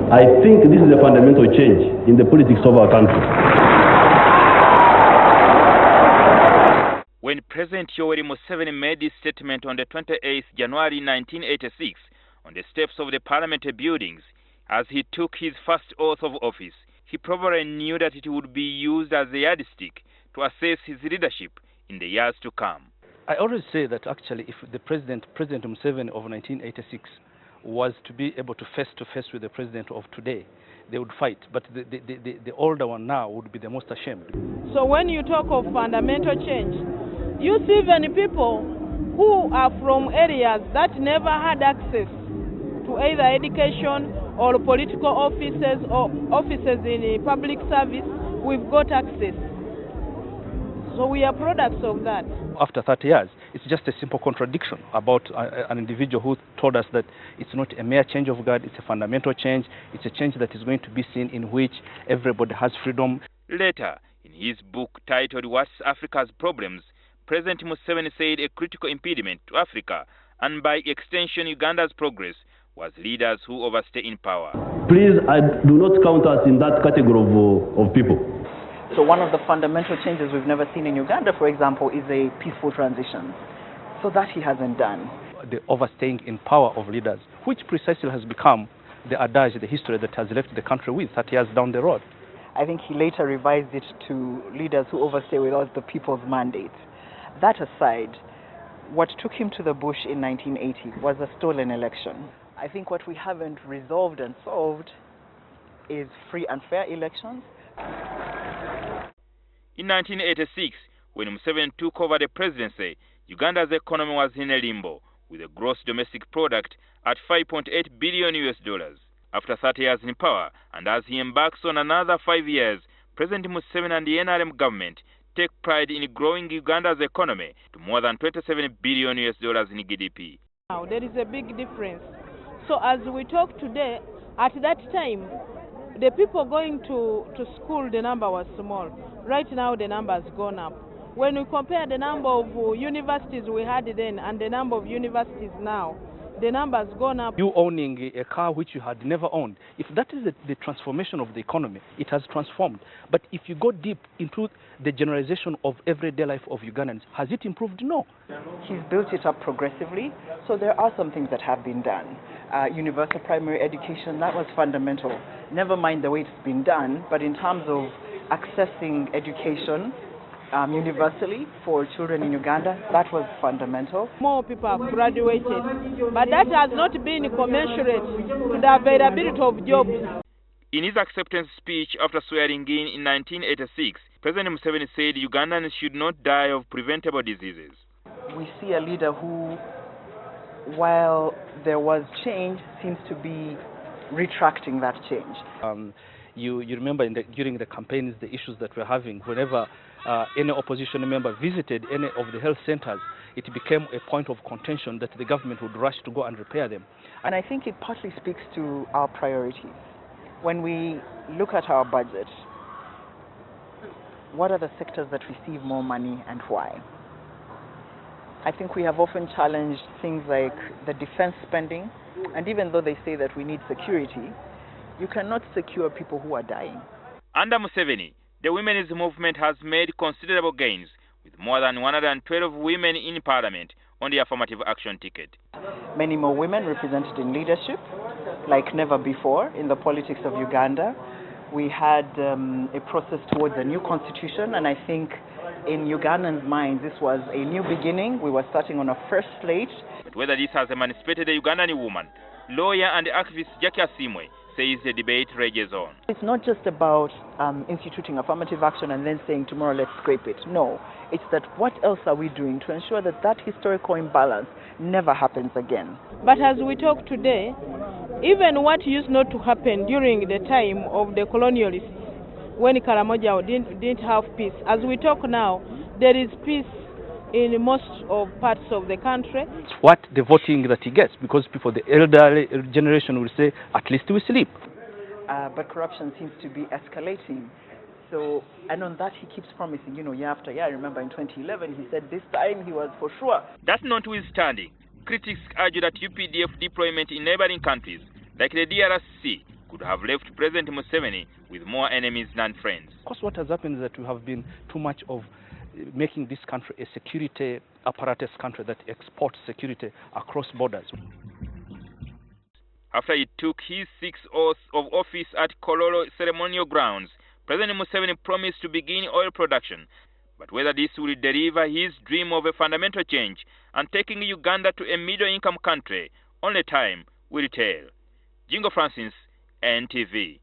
I think this is a fundamental change in the politics of our country. When President Yoweri Museveni made this statement on the 28th January 1986 on the steps of the parliamentary buildings as he took his first oath of office, he probably knew that it would be used as a yardstick to assess his leadership in the years to come. I always say that actually if the President Museveni of 1986 was to be able to face with the president of today, they would fight. But the older one now would be the most ashamed. So when you talk of fundamental change, you see even people who are from areas that never had access to either education or political offices or offices in public service, we've got access. So we are products of that. After 30 years, it's just a simple contradiction about an individual who told us that it's not a mere change of guard, it's a fundamental change. It's a change that is going to be seen in which everybody has freedom. Later, in his book titled What's Africa's Problems, President Museveni said a critical impediment to Africa, and by extension Uganda's progress, was leaders who overstay in power. Please, do not count us in that category of people. So one of the fundamental changes we've never seen in Uganda, for example, is a peaceful transition. So that he hasn't done. The overstaying in power of leaders, which precisely has become the adage, the history that has left the country with 30 years down the road. I think he later revised it to leaders who overstay without the people's mandate. That aside, what took him to the bush in 1980 was a stolen election. I think what we haven't resolved and solved is free and fair elections. In 1986, when Museveni took over the presidency, Uganda's economy was in a limbo, with a gross domestic product at $5.8 billion. After 30 years in power, and as he embarks on another 5 years, President Museveni and the NRM government take pride in growing Uganda's economy to more than $27 billion in GDP. Now, there is a big difference. So as we talk today, at that time, the people going to school, the number was small. Right now, the number has gone up. When we compare the number of universities we had then and the number of universities now, the number has gone up. You owning a car which you had never owned, if that is the transformation of the economy, it has transformed. But if you go deep into the generalization of everyday life of Ugandans, has it improved? No. He's built it up progressively, so there are some things that have been done. Universal primary education, that was fundamental. Never mind the way it's been done, but in terms of accessing education universally for children in Uganda, that was fundamental. More people have graduated, but that has not been commensurate to the availability of jobs. In his acceptance speech after swearing in 1986, President Museveni said Ugandans should not die of preventable diseases. We see a leader who, while there was change, seems to be retracting that change. You remember during the campaigns, the issues that we're having, whenever any opposition member visited any of the health centers, it became a point of contention that the government would rush to go and repair them. And I think it partly speaks to our priorities. When we look at our budget, what are the sectors that receive more money and why? I think we have often challenged things like the defense spending, and even though they say that we need security, you cannot secure people who are dying. Under Museveni, the women's movement has made considerable gains, with more than 112 women in parliament on the affirmative action ticket. Many more women represented in leadership, like never before in the politics of Uganda. We had a process towards a new constitution, and I think in Ugandans' minds this was a new beginning. We were starting on a fresh slate. But whether this has emancipated a Ugandan woman, lawyer and activist Jackie Asimwe says the debate rages on. It's not just about instituting affirmative action and then saying tomorrow let's scrape it. No, it's that what else are we doing to ensure that that historical imbalance never happens again. But as we talk today, even what used not to happen during the time of the colonialists, when Karamoja didn't have peace, as we talk now, there is peace in most of parts of the country. It's what the voting that he gets, because people, the elderly generation will say, at least we sleep. But corruption seems to be escalating. So, and on that he keeps promising, year after year. I remember in 2011 he said this time he was for sure. That notwithstanding, critics argue that UPDF deployment in neighboring countries like the DRC could have left President Museveni with more enemies than friends. Of course, what has happened is that we have been too much of making this country a security apparatus country that exports security across borders. After he took his 6th oath of office at Kololo ceremonial grounds, President Museveni promised to begin oil production. But whether this will deliver his dream of a fundamental change and taking Uganda to a middle-income country, only time will tell. Jingo Francis, NTV.